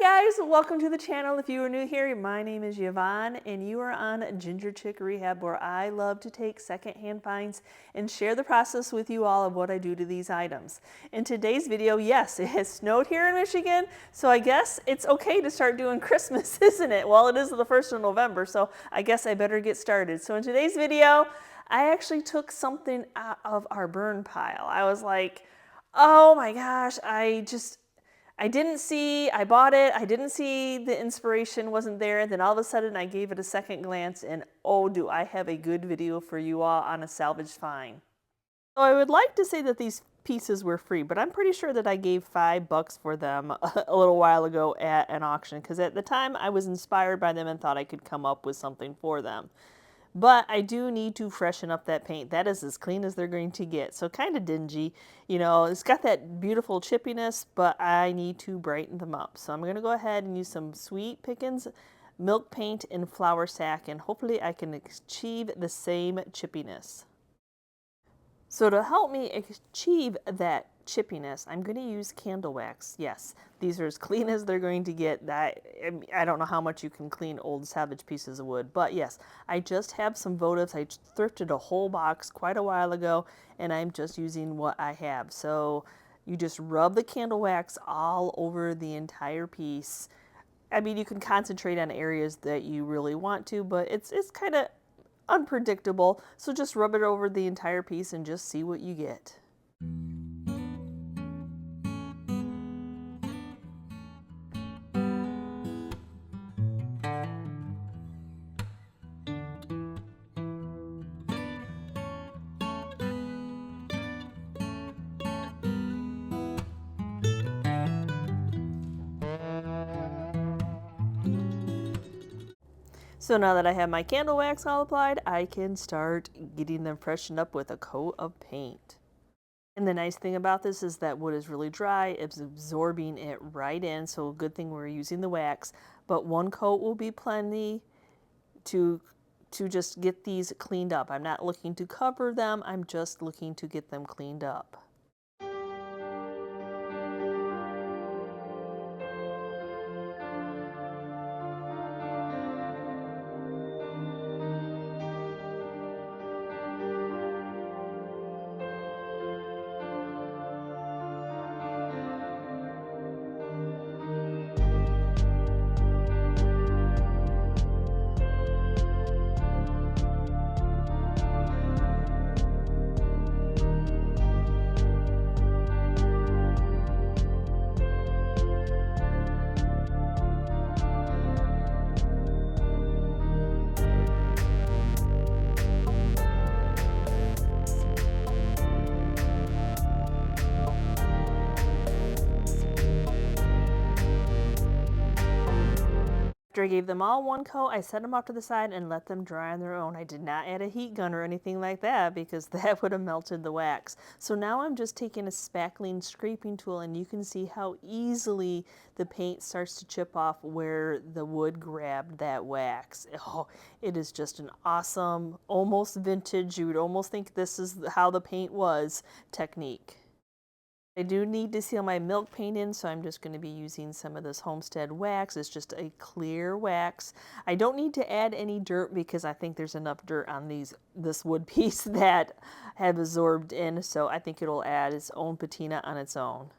guys, welcome to the channel. If you are new here, my name is Yvonne and you are on Ginger Chick Rehab, where I love to take secondhand finds and share the process with you all of what I do to these items. In today's video, yes, it has snowed here in Michigan, so I guess it's okay to start doing Christmas, isn't it? Well, it is the 1st of November, so I guess I better get started. So in today's video, I actually took something out of our burn pile. I was like, oh my gosh, I bought it, I didn't see the inspiration wasn't there, and then all of a sudden I gave it a second glance and oh, do I have a good video for you all on a salvaged find. So I would like to say that these pieces were free, but I'm pretty sure that I gave $5 for them a little while ago at an auction, because at the time I was inspired by them and thought I could come up with something for them. But I do need to freshen up that paint. That is as clean as they're going to get. So kind of dingy. You know, it's got that beautiful chippiness, but I need to brighten them up. So I'm going to go ahead and use some Sweet Pickins milk paint in flour sack, and hopefully I can achieve the same chippiness. So to help me achieve that chippiness, I'm going to use candle wax. Yes, these are as clean as they're going to get. I don't know how much you can clean old salvage pieces of wood, but yes, I just have some votives. I thrifted a whole box quite a while ago, and I'm just using what I have. So you just rub the candle wax all over the entire piece. I mean, you can concentrate on areas that you really want to, but it's kind of unpredictable, so just rub it over the entire piece and just see what you get. So now that I have my candle wax all applied, I can start getting them freshened up with a coat of paint. And the nice thing about this is that wood is really dry, it's absorbing it right in, so a good thing we're using the wax. But one coat will be plenty to just get these cleaned up. I'm not looking to cover them, I'm just looking to get them cleaned up. After I gave them all one coat, I set them off to the side and let them dry on their own. I did not add a heat gun or anything like that because that would have melted the wax. So now I'm just taking a spackling scraping tool, and you can see how easily the paint starts to chip off where the wood grabbed that wax. Oh, it is just an awesome, almost vintage, you would almost think this is how the paint was technique. I do need to seal my milk paint in, so I'm just going to be using some of this Homestead wax. It's just a clear wax. I don't need to add any dirt because I think there's enough dirt on this wood piece that have absorbed in, so I think it'll add its own patina on its own.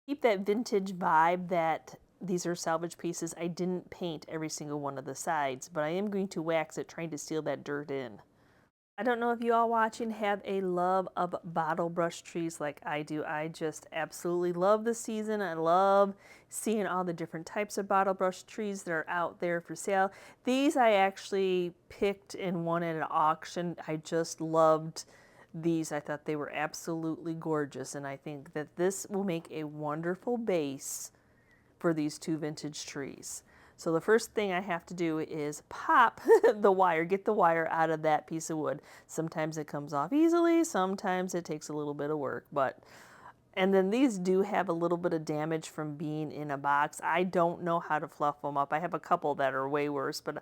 Keep that vintage vibe that these are salvage pieces. I didn't paint every single one of the sides, but I am going to wax it, trying to seal that dirt in. I don't know if you all watching have a love of bottle brush trees like I do. I just absolutely love the season. I love seeing all the different types of bottle brush trees that are out there for sale. These I actually picked and won at an auction. I just loved these. I thought they were absolutely gorgeous, and I think that this will make a wonderful base for these two vintage trees. So the first thing I have to do is pop the wire, get the wire out of that piece of wood. Sometimes it comes off easily, sometimes it takes a little bit of work, and then these do have a little bit of damage from being in a box. I don't know how to fluff them up. I have a couple that are way worse, but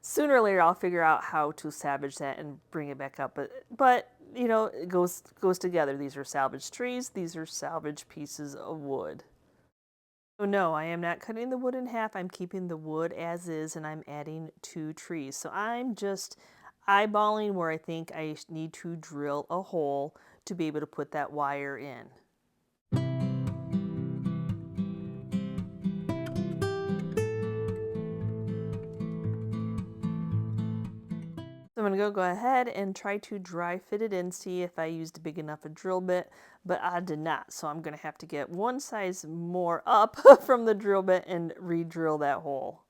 sooner or later I'll figure out how to salvage that and bring it back up. But you know, it goes together. These are salvage trees, these are salvage pieces of wood. Oh no, I am not cutting the wood in half. I'm keeping the wood as is and I'm adding 2 trees. So I'm just eyeballing where I think I need to drill a hole to be able to put that wire in. So I'm going to go ahead and try to dry fit it in, see if I used a big enough a drill bit, but I did not. So I'm going to have to get one size more up from the drill bit and re-drill that hole.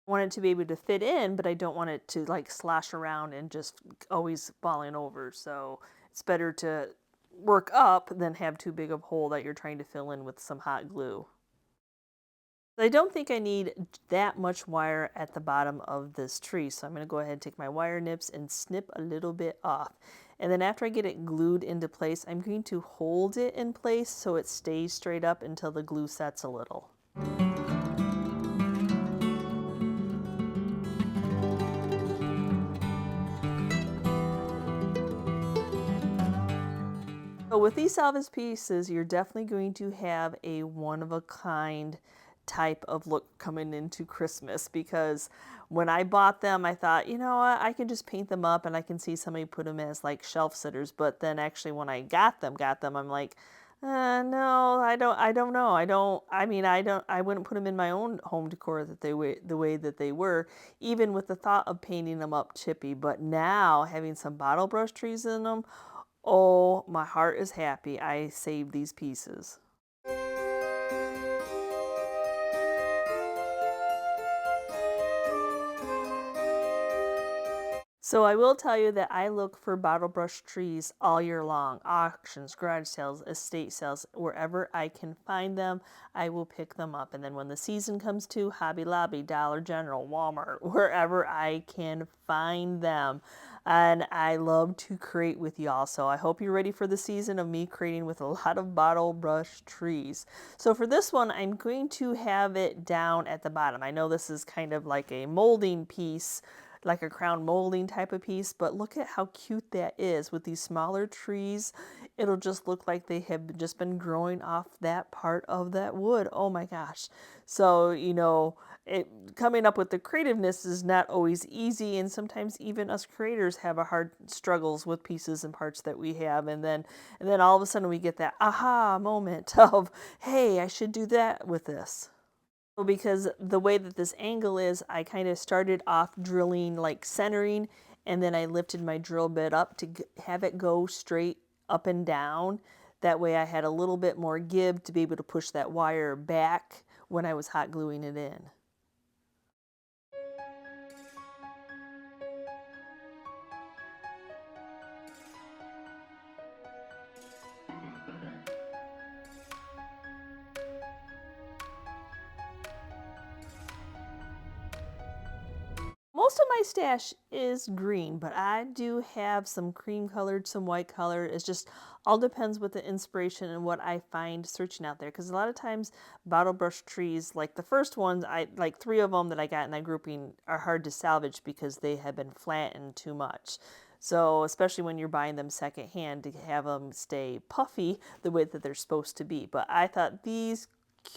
I want it to be able to fit in, but I don't want it to like slosh around and just always falling over. So it's better to work up than have too big of a hole that you're trying to fill in with some hot glue. I don't think I need that much wire at the bottom of this tree, so I'm going to go ahead and take my wire nips and snip a little bit off. And then after I get it glued into place, I'm going to hold it in place so it stays straight up until the glue sets a little. So with these salvage pieces, you're definitely going to have a one-of-a-kind type of look coming into Christmas, because when I bought them, I thought, you know what, I can just paint them up and I can see somebody put them as like shelf sitters. But then actually when I got them, I'm like, no, I don't know. I wouldn't put them in my own home decor the way that they were, even with the thought of painting them up chippy. But now having some bottle brush trees in them, oh, my heart is happy I saved these pieces. So I will tell you that I look for bottle brush trees all year long. Auctions, garage sales, estate sales, wherever I can find them, I will pick them up. And then when the season comes to, Hobby Lobby, Dollar General, Walmart, wherever I can find them. And I love to create with y'all. So I hope you're ready for the season of me creating with a lot of bottle brush trees. So for this one, I'm going to have it down at the bottom. I know this is kind of like a molding piece, like a crown molding type of piece, but look at how cute that is with these smaller trees. It'll just look like they have just been growing off that part of that wood. Oh my gosh. So, you know, coming up with the creativeness is not always easy, and sometimes even us creators have a hard struggles with pieces and parts that we have, and then all of a sudden we get that aha moment of, hey, I should do that with this. Because the way that this angle is, I kind of started off drilling like centering, and then I lifted my drill bit up to have it go straight up and down. That way I had a little bit more give to be able to push that wire back when I was hot gluing it in. Most of my stash is green, but I do have some cream colored, some white colored. It just all depends with the inspiration and what I find searching out there. Because a lot of times bottle brush trees, like the first ones, I like 3 of them that I got in that grouping are hard to salvage because they have been flattened too much. So especially when you're buying them secondhand, to have them stay puffy the way that they're supposed to be. But I thought these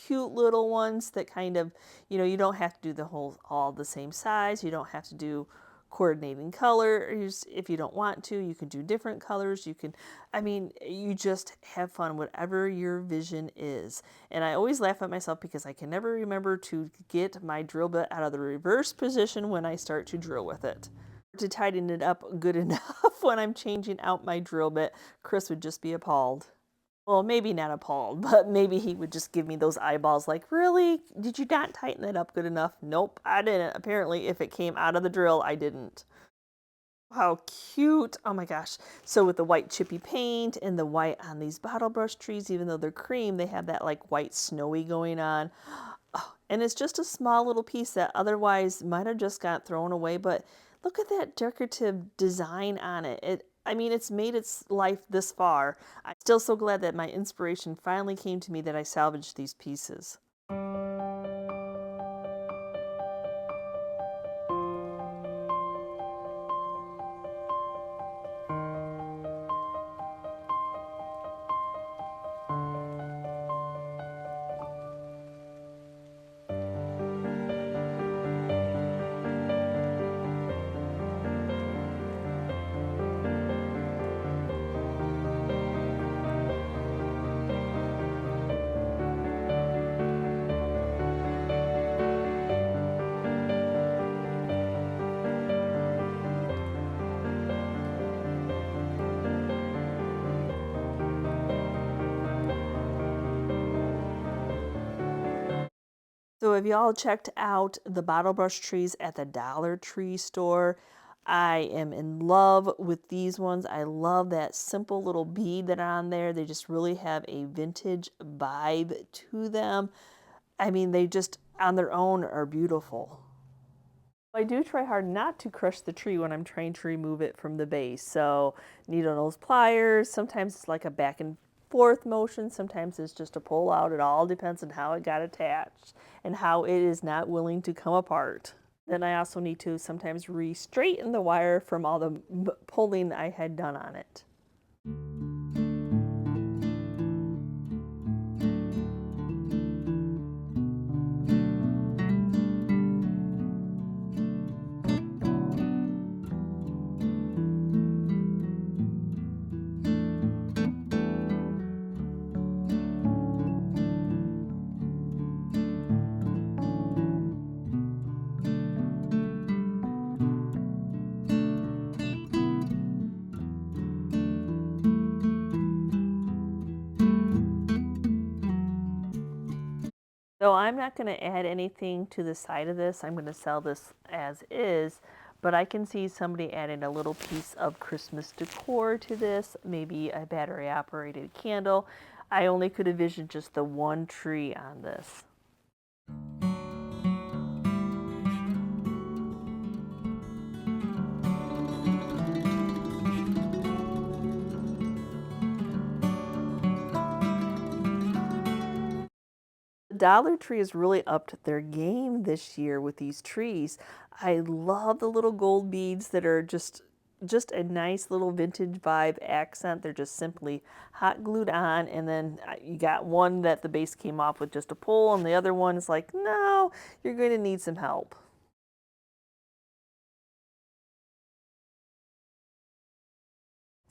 cute little ones that kind of, you know, you don't have to do the whole all the same size. You don't have to do coordinating colors. If you don't want to, you can do different colors. You can, I mean, you just have fun, whatever your vision is. And I always laugh at myself because I can never remember to get my drill bit out of the reverse position when I start to drill with it. To tighten it up good enough when I'm changing out my drill bit, Chris would just be appalled. Well, maybe not appalled, but maybe he would just give me those eyeballs like, really? Did you not tighten that up good enough? Nope, I didn't. Apparently, if it came out of the drill, I didn't. How cute. Oh my gosh. So with the white chippy paint and the white on these bottle brush trees, even though they're cream, they have that like white snowy going on. Oh, and it's just a small little piece that otherwise might have just got thrown away, but look at that decorative design on it. I mean, it's made its life this far. I'm still so glad that my inspiration finally came to me that I salvaged these pieces. So have y'all checked out the bottle brush trees at the Dollar Tree store? I am in love with these ones. I love that simple little bead that are on there. They just really have a vintage vibe to them. I mean, they just on their own are beautiful. I do try hard not to crush the tree when I'm trying to remove it from the base. So needle nose pliers, sometimes it's like a back and forth motion, sometimes it's just a pull out. It all depends on how it got attached and how it is not willing to come apart. Then I also need to sometimes re-straighten the wire from all the pulling I had done on it. So I'm not going to add anything to the side of this. I'm going to sell this as is, but I can see somebody adding a little piece of Christmas decor to this, maybe a battery operated candle. I only could envision just the one tree on this. Dollar Tree has really upped their game this year with these trees. I love the little gold beads that are just a nice little vintage vibe accent. They're just simply hot glued on, and then you got one that the base came off with just a pull, and the other one is like, no, you're going to need some help.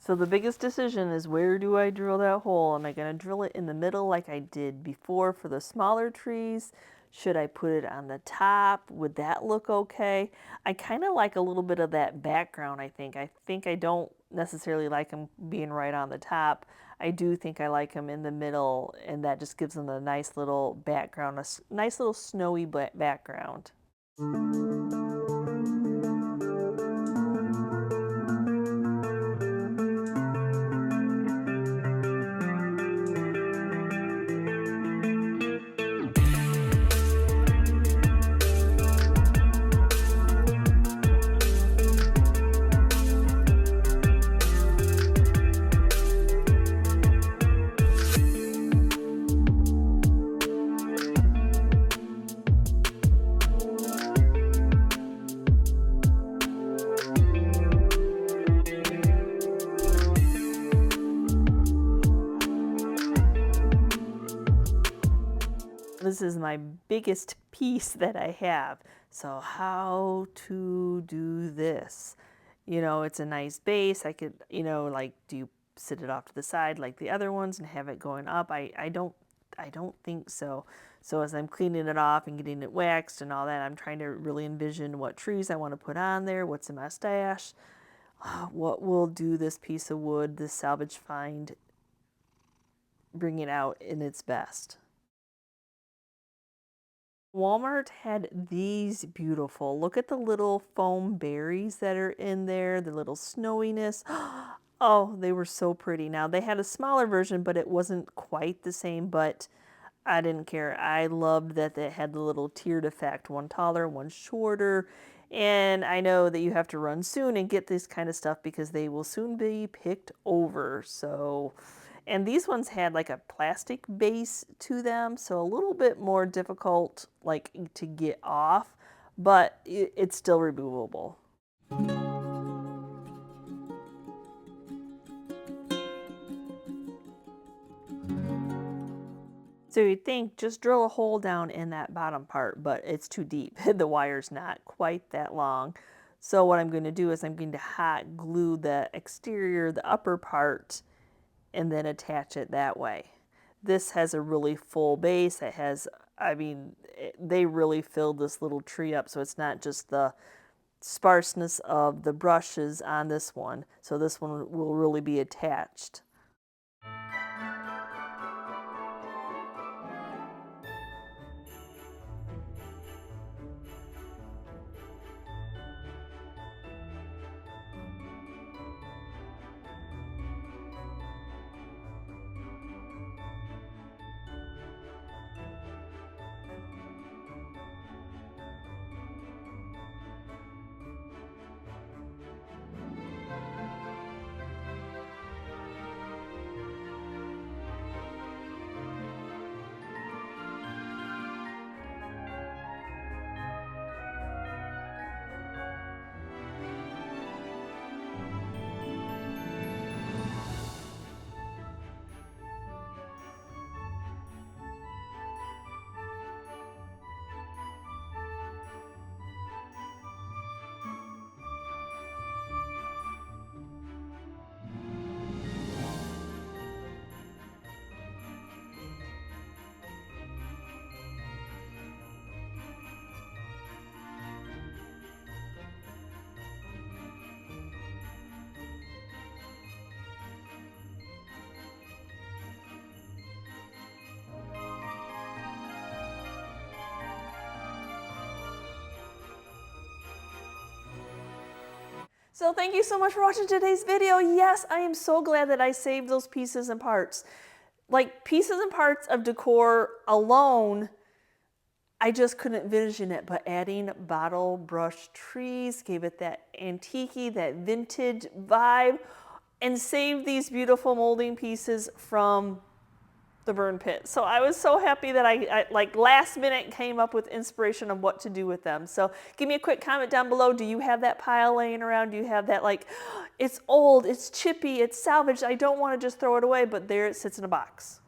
So the biggest decision is, where do I drill that hole? Am I going to drill it in the middle like I did before for the smaller trees? Should I put it on the top? Would that look okay? I kind of like a little bit of that background, I think. I don't necessarily like them being right on the top. I do think I like them in the middle, and that just gives them a nice little background, a nice little snowy background. This is my biggest piece that I have. So how to do this? You know, it's a nice base. I could, you know, like, do you sit it off to the side like the other ones and have it going up? I don't think so. So as I'm cleaning it off and getting it waxed and all that, I'm trying to really envision what trees I want to put on there, what's in my stash, what will do this piece of wood, this salvage find, bring it out in its best. Walmart had these beautiful. Look at the little foam berries that are in there, the little snowiness. Oh, they were so pretty. Now, they had a smaller version, but it wasn't quite the same, but I didn't care. I loved that they had the little tiered effect, one taller, one shorter. And I know that you have to run soon and get this kind of stuff because they will soon be picked over. So, and these ones had like a plastic base to them, so a little bit more difficult like to get off, but it's still removable. So you'd think just drill a hole down in that bottom part, but it's too deep. The wire's not quite that long. So what I'm going to do is I'm going to hot glue the exterior, the upper part, and then attach it that way. This has a really full base. It has, I mean, they really filled this little tree up, so it's not just the sparseness of the brushes on this one. So this one will really be attached. So thank you so much for watching today's video. Yes, I am so glad that I saved those pieces and parts. Like pieces and parts of decor alone, I just couldn't envision it, but adding bottle brush trees gave it that antique-y, that vintage vibe, and saved these beautiful molding pieces from the burn pit. So I was so happy that I like last minute came up with inspiration of what to do with them. So give me a quick comment down below. Do you have that pile laying around? Do you have that like, it's old, it's chippy, it's salvaged, I don't want to just throw it away, but there it sits in a box.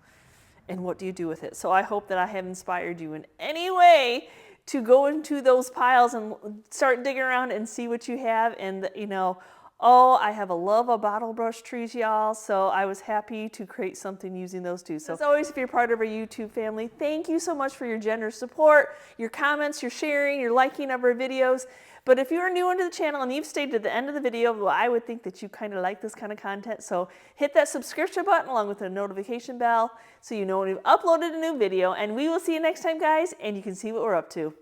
And what do you do with it? So I hope that I have inspired you in any way to go into those piles and start digging around and see what you have. And you know, oh, I have a love of bottle brush trees, y'all. So I was happy to create something using those too. So as always, if you're part of our YouTube family, thank you so much for your generous support, your comments, your sharing, your liking of our videos. But if you are new into the channel and you've stayed to the end of the video, well, I would think that you kind of like this kind of content. So hit that subscription button along with the notification bell so you know when we've uploaded a new video. And we will see you next time, guys, and you can see what we're up to.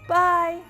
Bye.